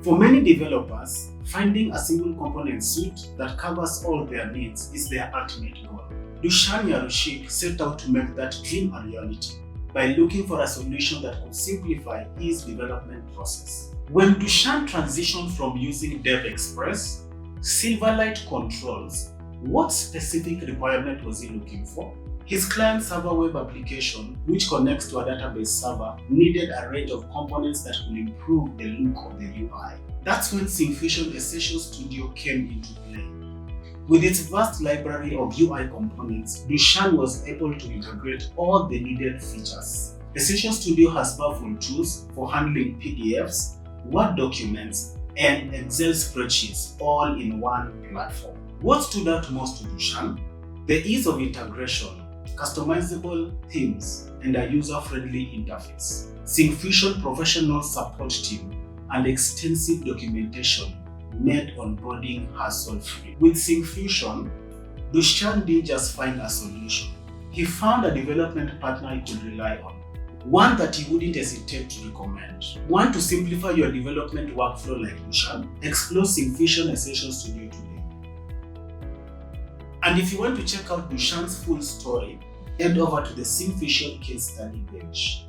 For many developers, finding a single component suite that covers all their needs is their ultimate goal. Dušan Jarošík set out to make that dream a reality by looking for a solution that could simplify his development process. When Dušan transitioned from using DevExpress, Silverlight controls, what specific requirement was he looking for? His client-server web application, which connects to a database server, needed a range of components that could improve the look of the UI. That's when Syncfusion Essential Studio came into play. With its vast library of UI components, Dušan was able to integrate all the needed features. Essential Studio has powerful tools for handling PDFs, Word documents, and Excel spreadsheets all in one platform. What stood out most to Dušan? The ease of integration, customizable themes, and a user-friendly interface. Syncfusion professional support team and extensive documentation made onboarding hassle-free. With Syncfusion, Dušan didn't just find a solution. He found a development partner he could rely on, one that he wouldn't hesitate to recommend. Want to simplify your development workflow like Dušan? Explore Syncfusion Essential Studio today. And if you want to check out Dušan's full story, head over to the Syncfusion case study page.